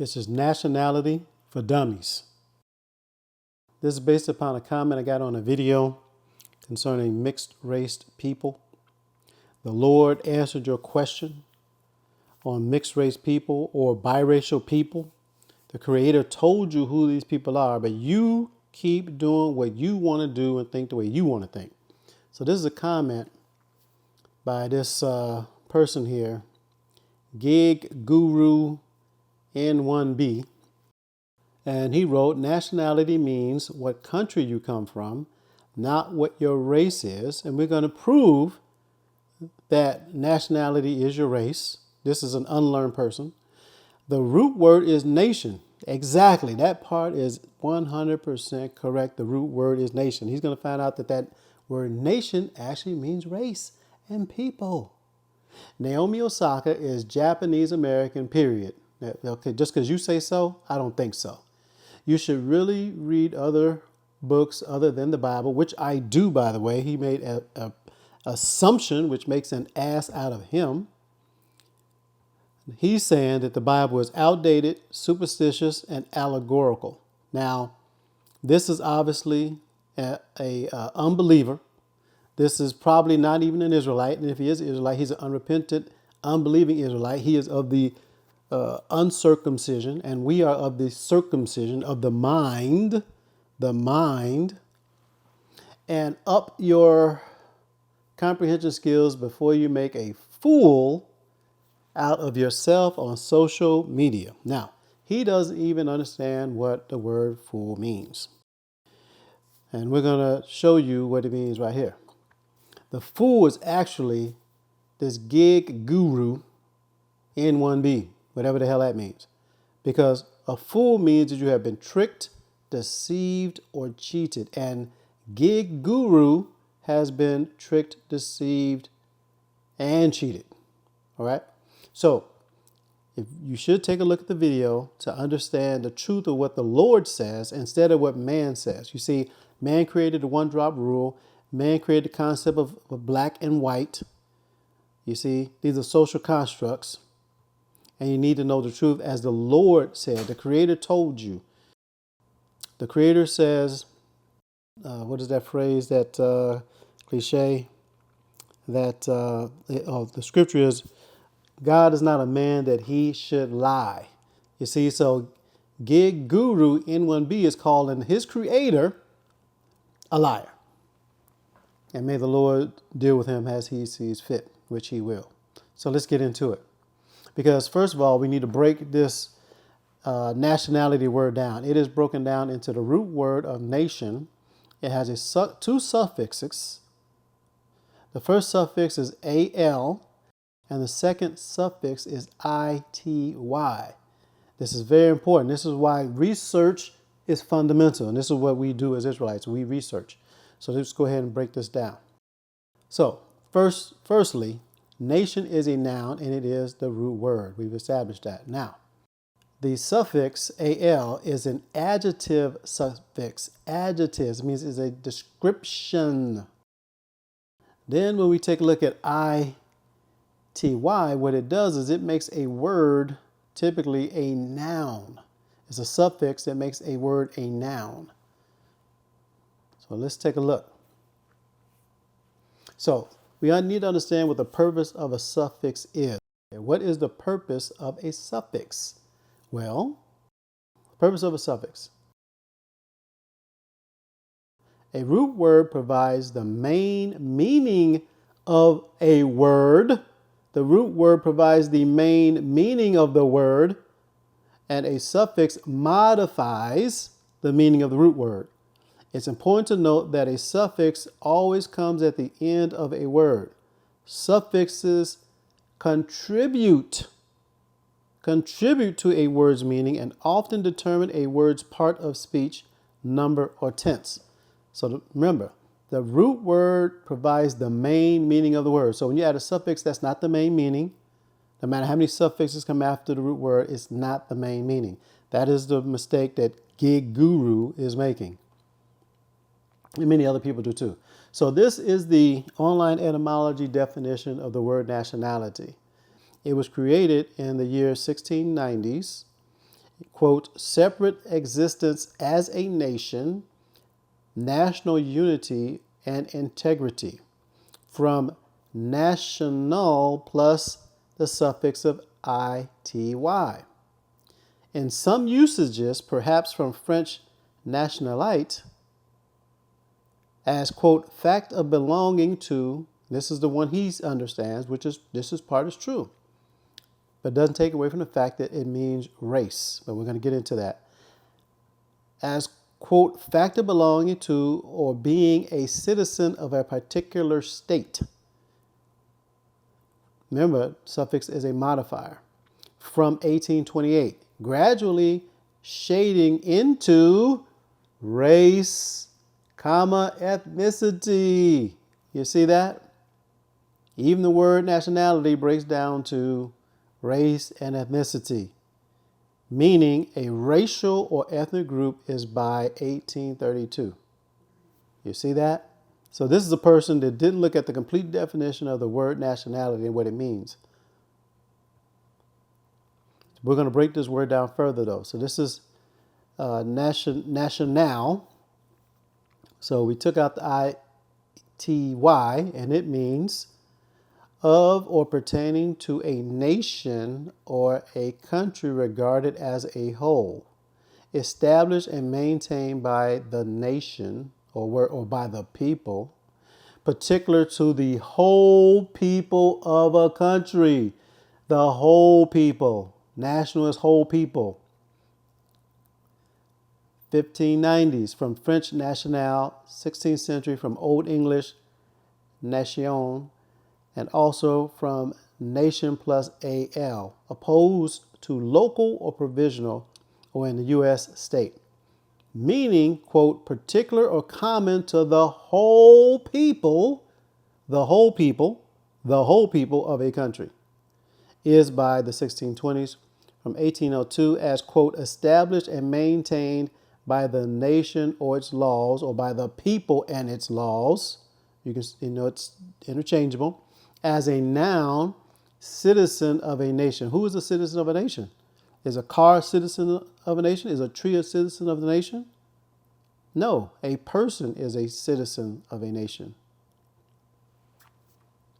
This is Nationality for Dummies. This is based upon a comment I got on a video concerning mixed race people. The Lord answered your question on mixed race people or biracial people. The Creator told you who these people are, but you keep doing what you want to do and think the way you want to think. So this is a comment by this person here, Gig Guru N1B. And he wrote, nationality means what country you come from, not what your race is. And we're going to prove that nationality is your race. This is an unlearned person. The root word is nation. Exactly. That part is 100% correct. The root word is nation. He's going to find out that that word nation actually means race and people. Naomi Osaka is Japanese American, period. Okay, just because you say so, I don't think so. You should really read other books other than the Bible, which I do, by the way. He made a assumption which makes an ass out of him. He's saying that the Bible is outdated, superstitious, and allegorical. Now, this is obviously a unbeliever. This is probably not even an Israelite. And if he is an Israelite, he's an unrepentant, unbelieving Israelite. He is of the uncircumcision, and we are of the circumcision of the mind, and up your comprehension skills before you make a fool out of yourself on social media. Now, he doesn't even understand what the word fool means. And we're going to show you what it means right here. The fool is actually this gig guru N1B, whatever the hell that means. Because a fool means that you have been tricked, deceived, or cheated. And gig guru has been tricked, deceived, and cheated. All right? So, if you should take a look at the video to understand the truth of what the Lord says instead of what man says. You see, man created the one-drop rule. Man created the concept of black and white. You see, these are social constructs. And you need to know the truth as the Lord said. The Creator told you. The Creator says, what is that phrase, that cliche? That the scripture is, God is not a man that he should lie. You see, so Gig Guru N1B is calling his Creator a liar. And may the Lord deal with him as he sees fit, which he will. So let's get into it. Because first of all, we need to break this nationality word down. It is broken down into the root word of nation. It has two suffixes. The first suffix is al, and the second suffix is ity. This is very important. This is why research is fundamental. And this is what we do as Israelites. We research. So let's go ahead and break this down. So firstly, nation is a noun, and it is the root word. We've established that. Now, the suffix al is an adjective suffix. Adjectives means it's a description. Then when we take a look at ity, what it does is it makes a word typically a noun. It's a suffix that makes a word a noun. So let's take a look. So we need to understand what the purpose of a suffix is. What is the purpose of a suffix? Well, the purpose of a suffix. A root word provides the main meaning of a word. The root word provides the main meaning of the word, and a suffix modifies the meaning of the root word. It's important to note that a suffix always comes at the end of a word. Suffixes contribute to a word's meaning and often determine a word's part of speech, number, or tense. So remember, the root word provides the main meaning of the word. So when you add a suffix, that's not the main meaning. No matter how many suffixes come after the root word, it's not the main meaning. That is the mistake that Gig Guru is making. And many other people do too. So this is the online etymology definition of the word nationality. It was created in the year 1690s. quote, separate existence as a nation, national unity and integrity, from national plus the suffix of ity. In some usages, perhaps from French nationalite, as, quote, fact of belonging to, this is the one he understands, which is, this is part is true, but doesn't take away from the fact that it means race. But we're going to get into that. As, quote, fact of belonging to or being a citizen of a particular state. Remember, suffix is a modifier. From 1828, gradually shading into race, comma, ethnicity. You see that? Even the word nationality breaks down to race and ethnicity, meaning a racial or ethnic group is by 1832. You see that? So this is a person that didn't look at the complete definition of the word nationality and what it means. We're going to break this word down further, though. So this is national. So we took out the ity, and it means of or pertaining to a nation or a country regarded as a whole, established and maintained by the nation or by the people, particular to the whole people of a country. The whole people. National is whole people. 1590s, from French national, 16th century, from Old English nation, and also from nation plus al, opposed to local or provisional, or in the U.S. state, meaning, quote, particular or common to the whole people, the whole people of a country, is by the 1620s, from 1802, as, quote, established and maintained by the nation or its laws, or by the people and its laws. You can, it's interchangeable. As a noun, citizen of a nation. Who is a citizen of a nation? Is a car a citizen of a nation? Is a tree a citizen of the nation? No, a person is a citizen of a nation.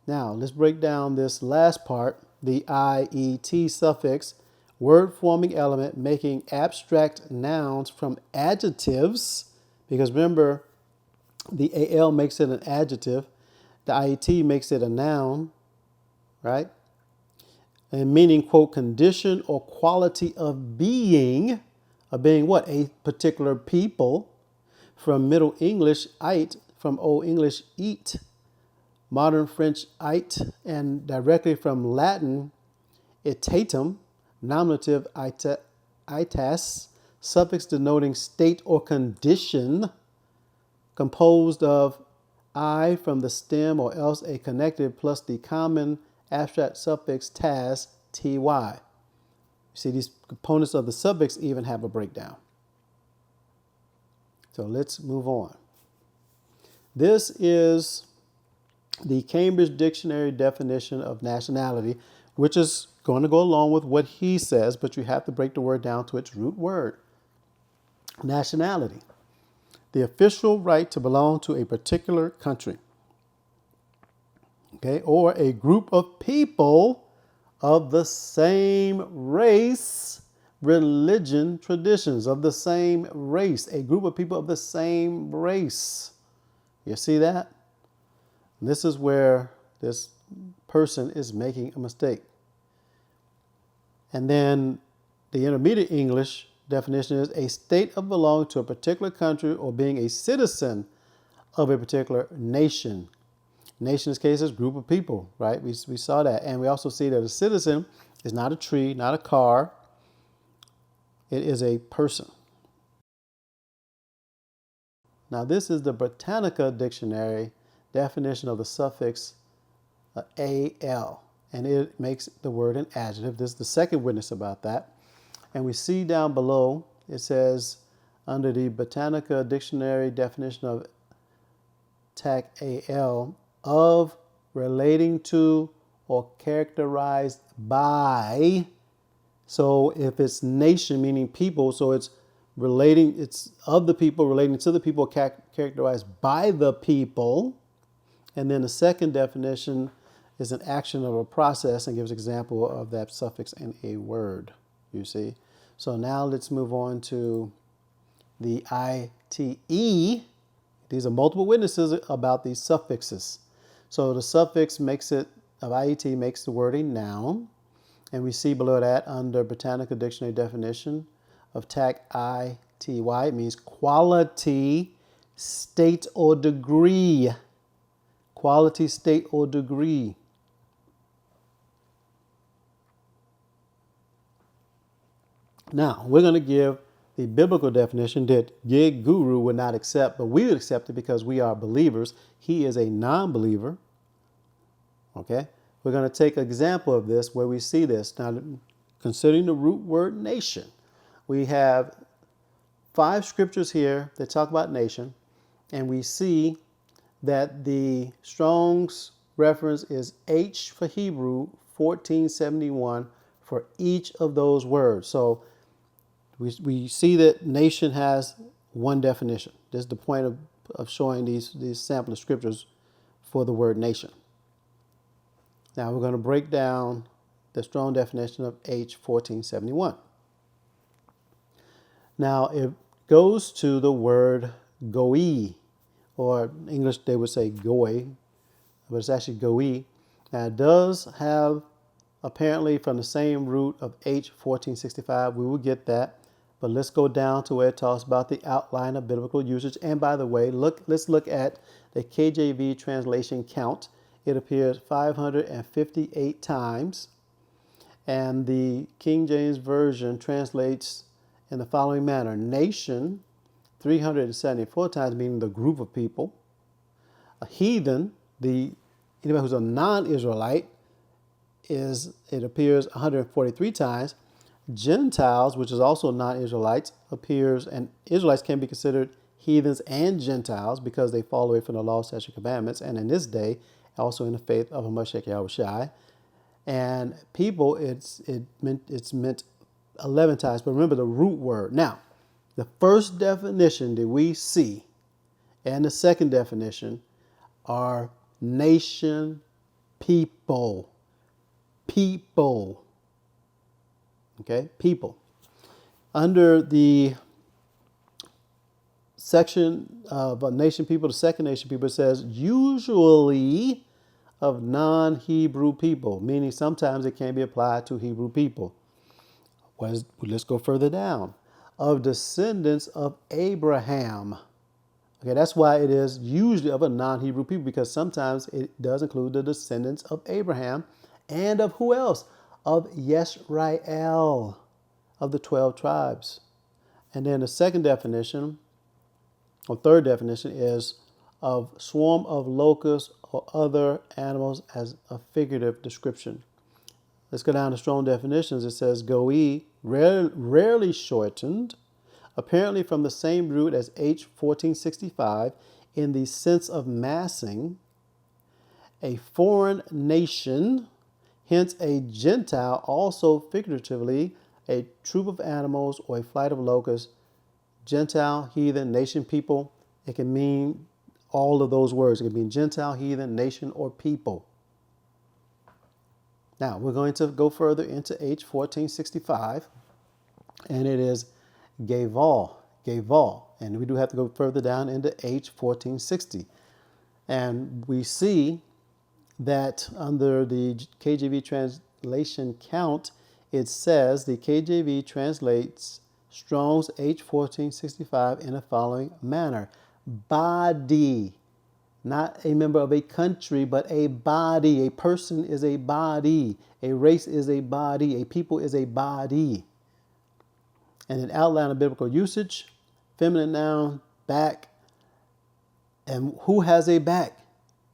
Now, let's break down this last part, the iet suffix, word forming element making abstract nouns from adjectives, because remember, the al makes it an adjective, the iet makes it a noun, right? And meaning, quote, condition or quality of being what? A particular people, from Middle English ite, from Old English eat, modern French ite, and directly from Latin itatum, nominative itas, suffix denoting state or condition, composed of I from the stem or else a connective plus the common abstract suffix tas, ty. You see, these components of the suffix even have a breakdown. So let's move on. This is the Cambridge Dictionary definition of nationality, which is going to go along with what he says, but you have to break the word down to its root word. Nationality, the official right to belong to a particular country, okay, or a group of people of the same race, religion, traditions, of the same race, a group of people of the same race. You see that? This is where this person is making a mistake. And then the intermediate English definition is a state of belonging to a particular country or being a citizen of a particular nation. Nation's case is group of people, right? We saw that. And we also see that a citizen is not a tree, not a car. It is a person. Now, this is the Britannica Dictionary definition of the suffix al, and it makes the word an adjective. This is the second witness about that. And we see down below, it says, under the Britannica Dictionary definition of tac al, of, relating to, or characterized by So if it's nation, meaning people, so it's of the people, relating to the people, characterized by the people. And then the second definition is an action of a process and gives example of that suffix in a word, you see. So now let's move on to the ITE. These are multiple witnesses about these suffixes. So the suffix of IET makes the word a noun. And we see below that under Britannica Dictionary definition of TAC ITY, it means quality, state, or degree. Quality, state, or degree. Now, we're going to give the biblical definition that Gig Guru would not accept, but we would accept it because we are believers. He is a non-believer. Okay? We're going to take an example of this where we see this. Now, considering the root word nation, we have 5 scriptures here that talk about nation, and we see that the Strong's reference is H for Hebrew, 1471 for each of those words. So we see that nation has one definition. This is the point of showing these sample of scriptures for the word nation. Now we're going to break down the Strong definition of H 1471. Now it goes to the word goi, or in English they would say goy, but it's actually goi. Now it does have apparently from the same root of H 1465. We will get that. But let's go down to where it talks about the outline of biblical usage. And by the way, let's look at the KJV translation count. It appears 558 times. And the King James Version translates in the following manner. Nation, 374 times, meaning the group of people. A heathen, anybody who's a non-Israelite, it appears 143 times. Gentiles, which is also non-Israelites, appears, and Israelites can be considered heathens and Gentiles because they fall away from the law, statutes, and commandments, and in this day, also in the faith of HaMashiach Yahushua. And people, it's meant 11 times, but remember the root word. Now, the first definition that we see and the second definition are nation, people. People. Okay, people. Under the section of nation people, the second nation people, it says usually of non-Hebrew people, meaning sometimes it can be applied to Hebrew people. Let's go further down. Of descendants of Abraham. Okay, that's why it is usually of a non-Hebrew people, because sometimes it does include the descendants of Abraham and of who else? Of Yisrael, of the 12 tribes. And then the second definition, or third definition, is of swarm of locusts or other animals as a figurative description. Let's go down to Strong definitions. It says goi, rarely shortened, apparently from the same root as H 1465 in the sense of massing, a foreign nation, hence a Gentile, also figuratively a troop of animals or a flight of locusts. Gentile, heathen, nation, people. It can mean all of those words. It can mean Gentile, heathen, nation, or people. Now, we're going to go further into H 1465, and it is Gaval. And we do have to go further down into H 1460. And we see that under the KJV translation count, it says the KJV translates Strong's H 1465 in the following manner. Body, not a member of a country, but a body. A person is a body. A race is a body. A people is a body. And an outline of biblical usage, feminine noun, back. And who has a back?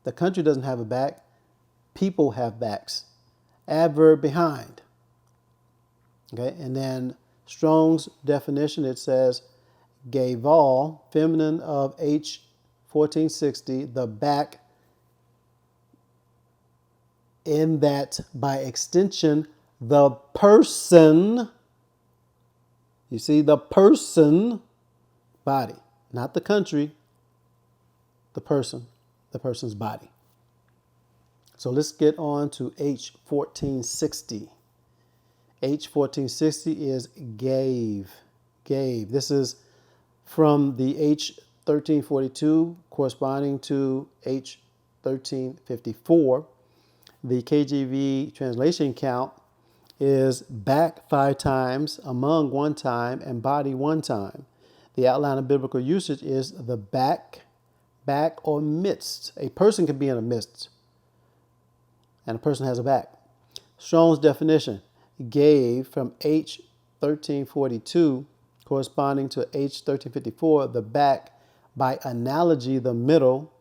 The country doesn't have a back. People have backs. Adverb behind. Okay, and then Strong's definition, it says, Gaval, feminine of H 1460, the back, in that by extension, The person, you see, the person, body, not the country, the person's body. So let's get on to H 1460. H 1460 is gave. Gave. This is from the H 1342 corresponding to H 1354. The KJV translation count is back 5 times, among 1 time, and body 1 time. The outline of biblical usage is the back, or midst. A person can be in a midst, and a person has a back. Strong's definition, gave, from H 1342 corresponding to H 1354, the back, by analogy, the middle,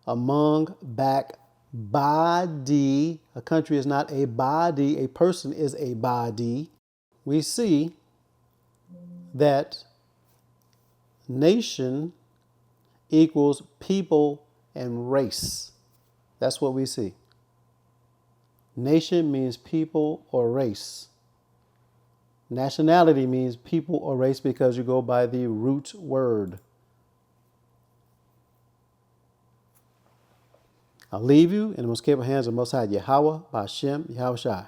among, back, body. A country is not a body, a person is a body. We see that nation equals people and race. That's what we see. Nation means people or race. Nationality means people or race because you go by the root word. I'll leave you in the most capable hands of Most High Yahweh, Ba'Shem, Yahweh Shai.